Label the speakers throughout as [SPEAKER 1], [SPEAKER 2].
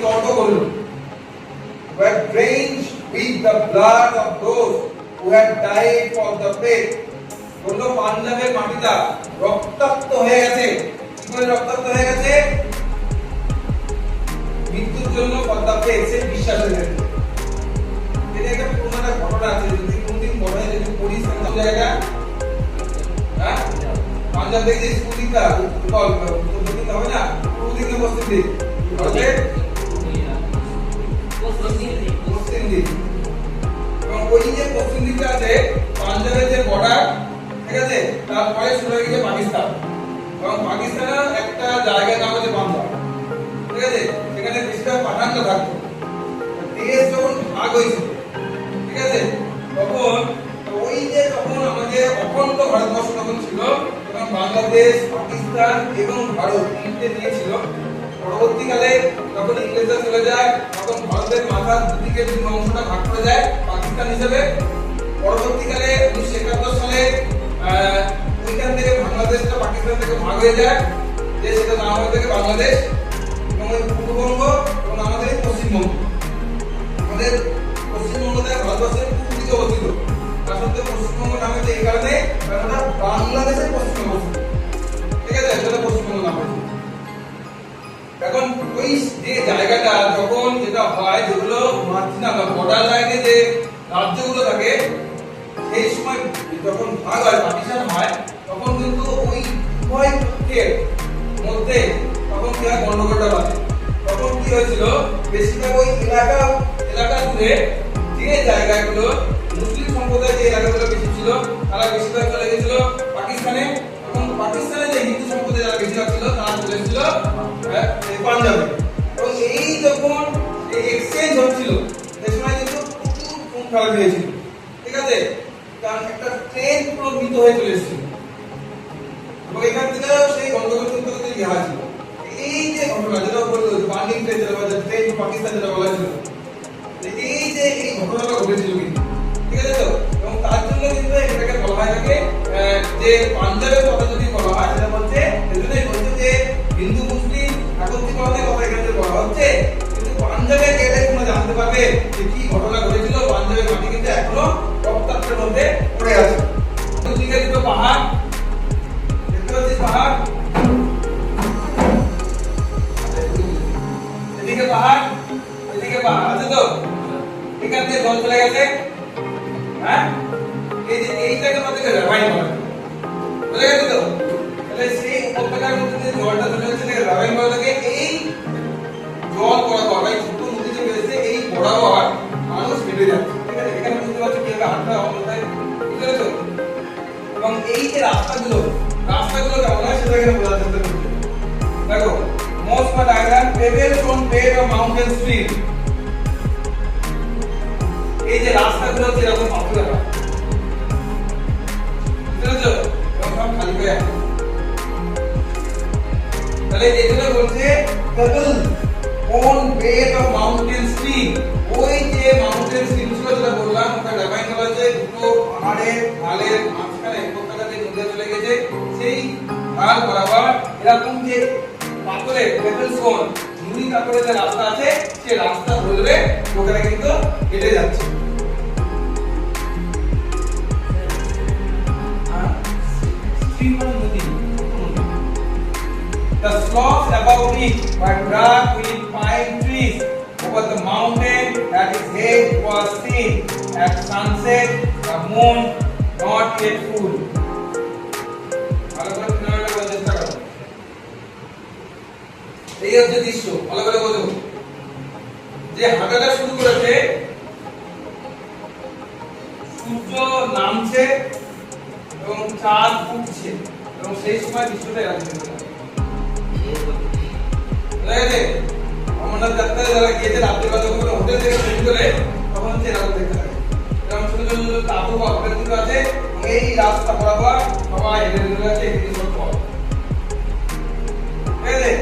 [SPEAKER 1] তর্ক করল, were drenched with the blood of those who had died for the faith. বললো পাঞ্জাবের মাটিটা রক্তাক্ত হয়ে গেছে। কি করে রক্তাক্ত হয়ে গেছে? মৃত্যুর জন্য পদ্মা পেয়েছে বিশ্বাসের ক্ষেত্রে। এটা একটা পুরোনো একটা ঘটনা আছে, যদি কোনদিন মনে হয় যদি পড়িস কোন জায়গা, হ্যাঁ পাঞ্জাব থেকে যে স্কুলটা বল উত্তর হবে না, পূর্ব দিকে পশ্চিম দিক হবে পশ্চিম দিক, এবং ওই যে পশ্চিম দিকটা আছে পাঞ্জাবের যে বর্ডার, ঠিক আছে, তারপরে শুরু হয়ে গেছে পাকিস্তান, এবং পাকিস্তানের একটা জায়গার নাম হচ্ছে পাঞ্জাব, ঠিক আছে, সেখানে বেশিরভাগ পাঠানরা থাকতো। দেশ যখন ভাগ হয়েছিল, ঠিক আছে, তখন ওই যে তখন আমাদের অখণ্ড ভারতবর্ষ তখন ছিল, এবং বাংলাদেশ, পাকিস্তান এবং ভারত তিনটে নিয়েছিল। পরবর্তীকালে যখন ইংরেজরা চলে যায় তখন ভারতের মাথার দুদিকে দুই অংশটা ভাগ করে যায় পাকিস্তান হিসেবে। পরবর্তীকালে 1971 সালে ওইখান থেকে বাংলাদেশটা পাকিস্তান থেকে ভাগ হয়ে যায়, যে সেটা নাম হয়ে থাকে বাংলাদেশ, এবং ওই পূর্ববঙ্গ এবং আমাদের পশ্চিমবঙ্গ। আমাদের পশ্চিমবঙ্গতে ভারতবর্ষের পূর্ব দিকে অবস্থিত, তার সত্ত্বে পশ্চিমবঙ্গ নাম হয়েছে এই কারণে কারণ ওটা বাংলাদেশের পশ্চিমে অবস্থিত, ঠিক আছে, সেটা পশ্চিমবঙ্গ নাম হয়েছে। এখন ওই যে জায়গাটা যখন যেটা হয়, যেগুলো মাঝখানে বা বর্ডার লাইনে যে রাজ্যগুলো থাকে, সেই সময় যখন ভাগ হয়, পার্টিশন হয়, তখন কিন্তু ওই উভয় পক্ষের মধ্যে তখন কি হয়, গন্ডগোলটা বাঁধে। তখন কি হয়েছিল, বেশিরভাগ ওই এলাকা জুড়ে যে জায়গাগুলো মুসলিম সম্প্রদায় যে এলাকাগুলো বেশি ছিল, তারা বেশিরভাগ চলে গেছিল পাকিস্তানে, এবং পাকিস্তানে যে হিন্দু সম্প্রদায় যারা বেশিরভাগ ছিল তারা চলে এসেছিল পাঞ্জাবে। এবং এই যখন এই এক্সচেঞ্জ হচ্ছিল, সেই সময় কিন্তু প্রচুর খুন খারাপ হয়েছিল, ঠিক আছে, কারণ একটা ট্রেন পুরো মৃত হয়ে চলে এসেছিল, এবং এখান থেকে সেই গন্ডগোল কিন্তু তৈরি হয়েছিল। এই যে ঘটনা যেটা বললো বার্নিং ট্রেন, যেটা বলা যায় ট্রেন পাকিস্তান, যেটা বলা ছিল, এই যে এই ঘটনাটা ঘটেছিল কিন্তু, ঠিক আছে তো, এবং তার জন্য কিন্তু এটাকে বলা হয় থাকে যে পাঞ্জাবের কথা যদি বলা হয়, সেটা বলছে এজন্যই বলছে যে হিন্দু মুসলিম একত্রীকরণের কথা এখানে বলা হচ্ছে, কিন্তু পাঞ্জাবে গেলে তোমরা জানতে পারবে যে কি ঘটনা ঘটেছিল। পাঞ্জাবের মাটি কিন্তু এখনো রক্তাক্তের মধ্যে পড়ে আছে। দুদিকে দুটো পাহাড় দেখতে পাচ্ছিস, পাহাড়, এদিকে পাহাড়, এদিকে পাহাড় আছে তো, এখান দিয়ে জল চলে গেছে, হ্যাঁ, এই যে এইটাকে মধ্যে রাভাইন বলা হয়, বুঝে গেছে তো? তাহলে সেই উপত্যকার মধ্যে যে জলটা চলে গেছে সেটাকে রাভাইন বলা থাকে। এই জল বরাবর এই ছোট নদী যে বেরিয়েছে, এই বরাবর মানুষ হেঁটে যাচ্ছে, ঠিক আছে, এখানে বুঝতে পারছো কিভাবে হাঁটতে হয়, বুঝতে পেরেছো? এবং এই যে রাস্তাগুলো কেমন হয় সেটা এখানে বোঝার চেষ্টা করছি। দেখো, most of the diagram paved on bed of mountain stream, এই যে রাস্তাগুলো যেরকম পাথরে হয়, বুঝছো, সব খালি হয়ে আছে। তাহলে এগুলো বলছে double on bed of mountain stream, ওই যে মাউন্টেন স্ট্রিম ছিল যেটা বললাম, ওটা ডিফাইন করা হচ্ছে দুটো পাহাড়ের ঢালের মাঝখানে উপত্যকা থেকে নদী চলে গেছে, সেই ঢাল বরাবর এরকম যে পাথরের পেপল স্টোন নুড়ি পাথরের যে রাস্তা আছে, সেই রাস্তা ধরে লোকেরা কিন্তু হেঁটে যাচ্ছে। The slopes above it were dark with pine trees. Over the mountain at its head was seen at sunset the moon not yet full. এই হচ্ছে দৃশ্য, ভালো করে বোঝো। যে হাঁটাটা শুরু করেছে, সূর্য নামছে এবং চাঁদ উঠছে, এবং সেই সময় দৃশ্যটা এরকম লাগে। অমরনাথ যাত্রায় যারা গিয়েছে রাত্রিবেলা যখন হোটেল থেকে বের করে, তখন হচ্ছে এরকম দেখতে লাগে, এরকম ছোট ছোট তাবু বা হোটেল দুটো আছে, এই রাস্তা বরাবর সবাই হেঁটে হেঁটে যাচ্ছে, এই দৃশ্য পথ, ঠিক আছে।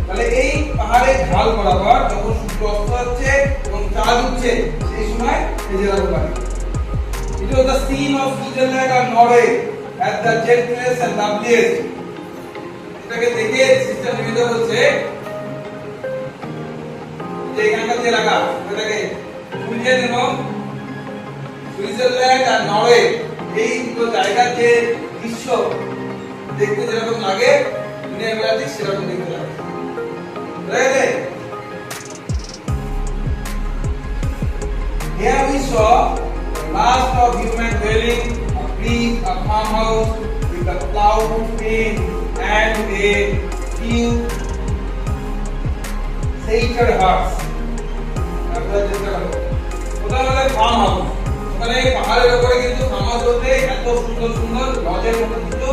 [SPEAKER 1] তাহলে এই পাহাড়ের ঢাল বরাবর যখন সূর্য অস্ত হচ্ছে এবং চাঁদ উঠছে, সেই সময় এই যে এরকম লাগে। It was the scene of Switzerland or Norway at the gentlest and loveliest. এটাকে দেখে সিস্টেম নিবেদন হচ্ছে যে এখানকার যে এলাকা ওটাকে সুইডেন এবং সুইজারল্যান্ড আর নরওয়ে এই দুটো জায়গার যে দৃশ্য দেখতে যেরকম লাগে দুনিয়ার বেলা ঠিক সেরকম দেখতে লাগে। Right? Here we saw the last of human dwelling, a brick, a farmhouse with a ploughed pane and a few sheltered huts. আপনারা চেষ্টা করুন। ওটা হলো ফার্ম হাউস। ওখানে পাহাড়ের উপরে কিন্তু ফার্ম হাউস বলতে এত সুন্দর সুন্দর লজের মতো কিছু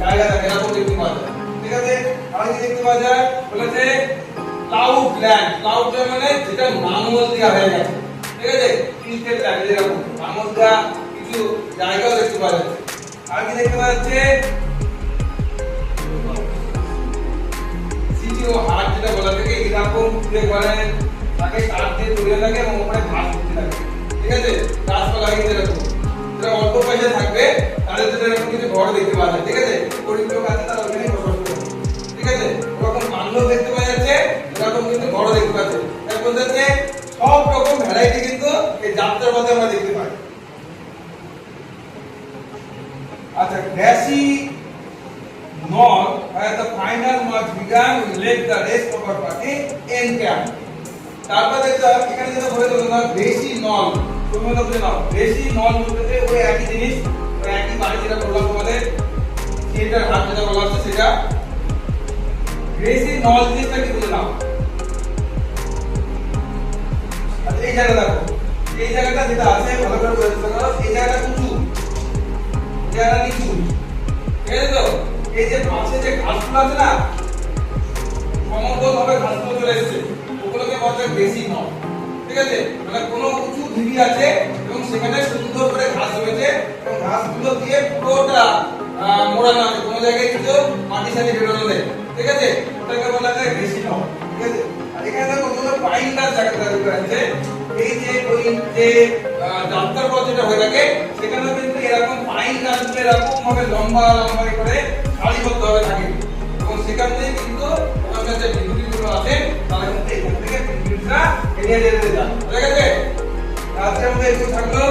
[SPEAKER 1] জায়গা থাকে, এরকম দেখতে পাওয়া যায়। ঠিক আছে, আর কি দেখতে পাওয়া যায় বলেছে ক্লাউড ল্যান্ড। ক্লাউড মানে যেটা নাঙল দেওয়া হয়ে গেছে। ঠিক আছে, ক্রিকেট ল্যান্ড এরকম নাঙল দেওয়া কিছু জায়গাও দেখতে পাওয়া যাচ্ছে। আর কি দেখতে পাওয়া যাচ্ছে সিটি ও হাট, যেটা বলা থাকে এরকম পুরো ঘরে তাকে কাঠ দিয়ে তৈরি থাকে এবং ওপরে ঘাস উঠতে থাকে। ঠিক আছে, গাছপালা কিন্তু এরকম যারা অল্প পয়সা থাকবে তাদের জন্য এরকম কিছু ঘর দেখতে পাওয়া যায়। ঠিক আছে, গরিব লোক আছে তারা ওখানে বসবাস করে। ঠিক আছে, ওরকম বাংলো দেখতে পাওয়া যাচ্ছে, এরকম কিন্তু ঘর দেখতে পাচ্ছে। তার বলতে হচ্ছে সব রকম ভ্যারাইটি কিন্তু এই যাত্রার পথে আমরা দেখতে পাই। আচ্ছা, গ্যাসি north where the final march began, we let the rest of our party encamp. তারপর দেখো এখানে যেটা বলে দিল না বেশি নল, তোমরা বুঝে নাও বেশি নল বলতে ওই একই জিনিস, ওই একই বাড়ি যেটা বললাম তোমাদের সেটার হাত যেটা বলা হচ্ছে সেটা বেশি নল জিনিসটা কি বুঝে নাও। আচ্ছা, এই জায়গাটা দেখো, এই জায়গাটা যেটা আছে ভালো করে বুঝতে পারো, এই জায়গাটা উঁচু, এই জায়গাটা নিচু। ঠিক আছে, তো এই যে পাশে যে ঘাসগুলো আছে না সমতলভাবে ঘাসগুলো চলে এসেছে ওগুলোকে বলা হয় বেশি নল। ঠিক আছে, মানে কোনো উঁচু ঢিবি আছে এবং সেখানে সুন্দর করে ঘাস হয়েছে এবং ঘাসগুলো দিয়ে পুরোটা মোড়ানো আছে, কোনো জায়গায় কিছু মাটি সাথে বেরোনো নেই। ঠিক আছে, ওটাকে বলা হয় বেশি নল। ঠিক আছে, আর এখানে দেখো কতগুলো পাইন গাছ জায়গাটা আছে। এই যে ওই যে যাত্রার পথ যেটা হয়ে থাকে সেখানে কিন্তু এরকম পাইন গাছগুলো এরকম ভাবে লম্বা লম্বা করে সারিবদ্ধ ভাবে থাকে এবং সেখান থেকে কিন্তু আমাদের যে বিদ্যুৎগুলো আছে তারা কিন্তু এখান থেকে বিদ্যুৎটা এরিয়া যেতে যায়। ঠিক আছে, রাত্রের মধ্যে একটু থাকলো